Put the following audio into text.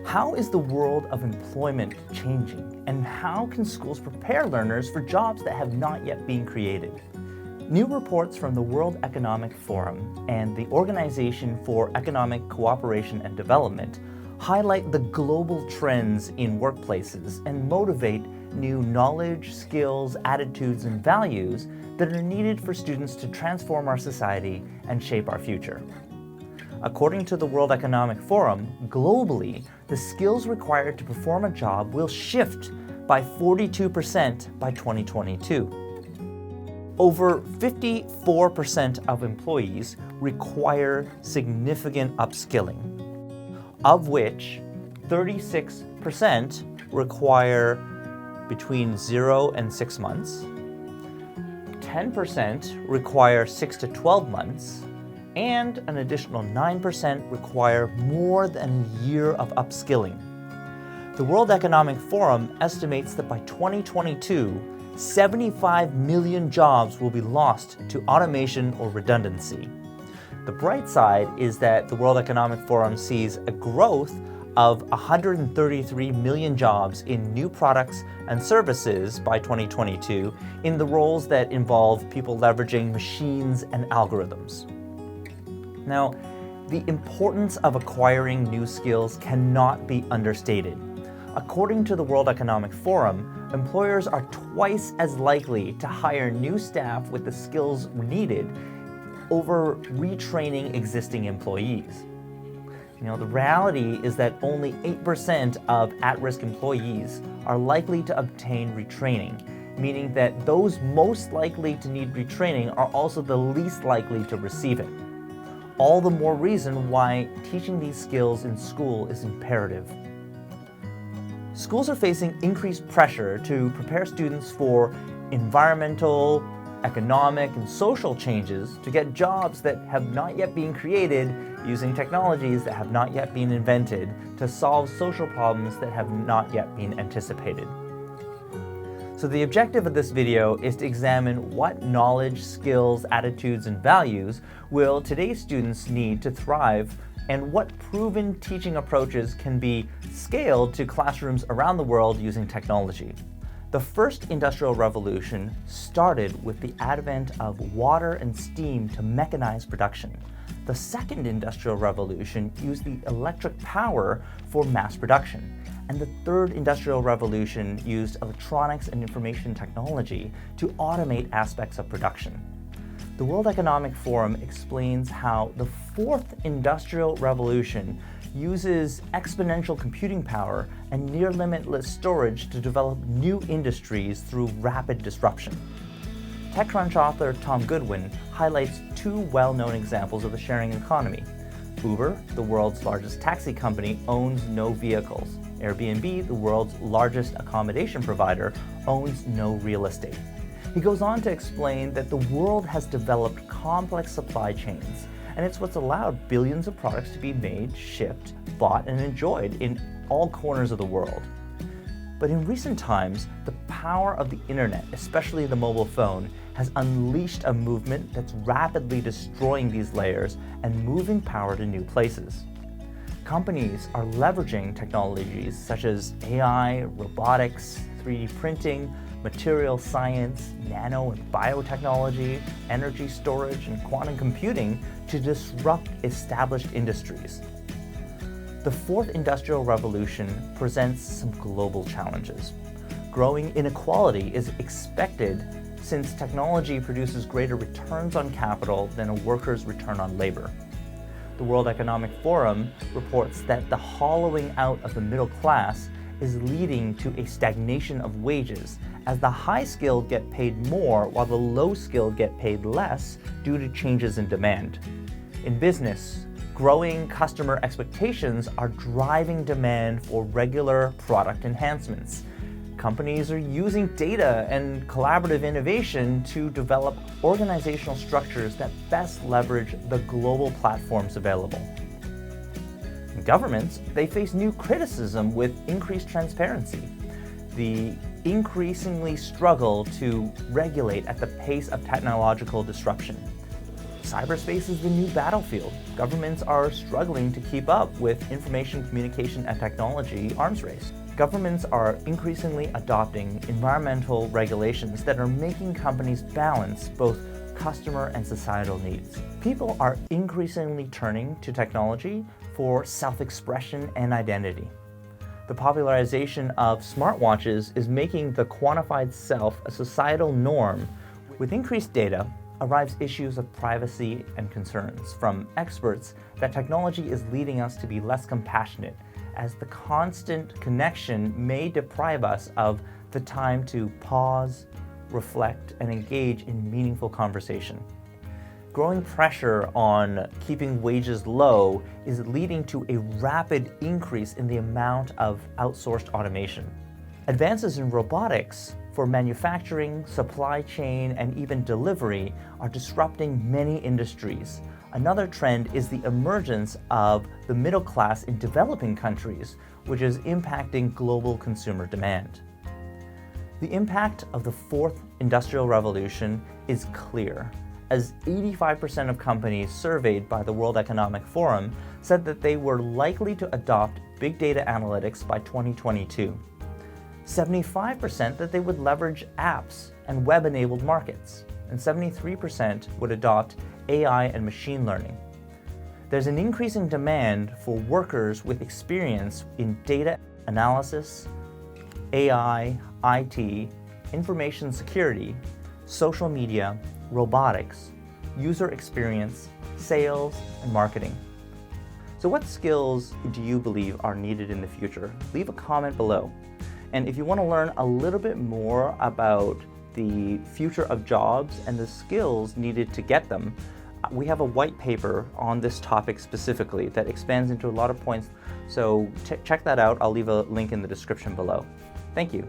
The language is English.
How is the world of employment changing, and how can schools prepare learners for jobs that have not yet been created? New reports from the World Economic Forum and the Organization for Economic Cooperation and Development highlight the global trends in workplaces and motivate new knowledge, skills, attitudes, and values that are needed for students to transform our society and shape our future. According to the World Economic Forum, globally, the skills required to perform a job will shift by 42% by 2022. Over 54% of employees require significant upskilling, of which 36% require between 0 and 6 months, 10% require 6 to 12 months, and an additional 9% require more than a year of upskilling. The World Economic Forum estimates that by 2022, 75 million jobs will be lost to automation or redundancy. The bright side is that the World Economic Forum sees a growth of 133 million jobs in new products and services by 2022 in the roles that involve people leveraging machines and algorithms. Now, the importance of acquiring new skills cannot be understated. According to the World Economic Forum, employers are twice as likely to hire new staff with the skills needed over retraining existing employees. The reality is that only 8% of at-risk employees are likely to obtain retraining, meaning that those most likely to need retraining are also the least likely to receive it. All the more reason why teaching these skills in school is imperative. Schools are facing increased pressure to prepare students for environmental, economic, and social changes to get jobs that have not yet been created using technologies that have not yet been invented to solve social problems that have not yet been anticipated. So the objective of this video is to examine what knowledge, skills, attitudes, and values will today's students need to thrive, and what proven teaching approaches can be scaled to classrooms around the world using technology. The first industrial revolution started with the advent of water and steam to mechanize production. The second industrial revolution used the electric power for mass production. And the third industrial revolution used electronics and information technology to automate aspects of production. The World Economic Forum explains how the fourth industrial revolution uses exponential computing power and near-limitless storage to develop new industries through rapid disruption. TechCrunch author Tom Goodwin highlights two well-known examples of the sharing economy. Uber, the world's largest taxi company, owns no vehicles. Airbnb, the world's largest accommodation provider, owns no real estate. He goes on to explain that the world has developed complex supply chains, and it's what's allowed billions of products to be made, shipped, bought, and enjoyed in all corners of the world. But in recent times, the power of the internet, especially the mobile phone, has unleashed a movement that's rapidly destroying these layers and moving power to new places. Companies are leveraging technologies such as AI, robotics, 3D printing, material science, nano and biotechnology, energy storage, and quantum computing to disrupt established industries. The fourth industrial revolution presents some global challenges. Growing inequality is expected since technology produces greater returns on capital than a worker's return on labor. The World Economic Forum reports that the hollowing out of the middle class is leading to a stagnation of wages as the high-skilled get paid more while the low-skilled get paid less due to changes in demand. In business, growing customer expectations are driving demand for regular product enhancements. Companies are using data and collaborative innovation to develop organizational structures that best leverage the global platforms available. Governments, they face new criticism with increased transparency. The increasingly struggle to regulate at the pace of technological disruption. Cyberspace is the new battlefield. Governments are struggling to keep up with information, communication, and technology arms race. Governments are increasingly adopting environmental regulations that are making companies balance both customer and societal needs. People are increasingly turning to technology for self-expression and identity. The popularization of smartwatches is making the quantified self a societal norm. With increased data arrives issues of privacy and concerns from experts that technology is leading us to be less compassionate, as the constant connection may deprive us of the time to pause, reflect, and engage in meaningful conversation. Growing pressure on keeping wages low is leading to a rapid increase in the amount of outsourced automation. Advances in robotics for manufacturing, supply chain, and even delivery are disrupting many industries. Another trend is the emergence of the middle class in developing countries, which is impacting global consumer demand. The impact of the fourth industrial revolution is clear, as 85% of companies surveyed by the World Economic Forum said that they were likely to adopt big data analytics by 2022. 75% that they would leverage apps and web-enabled markets, and 73% would adopt AI and machine learning. There's an increasing demand for workers with experience in data analysis, AI, IT, information security, social media, robotics, user experience, sales, and marketing. So what skills do you believe are needed in the future? Leave a comment below. And if you want to learn a little bit more about the future of jobs and the skills needed to get them, we have a white paper on this topic specifically that expands into a lot of points. So check that out. I'll leave a link in the description below. Thank you.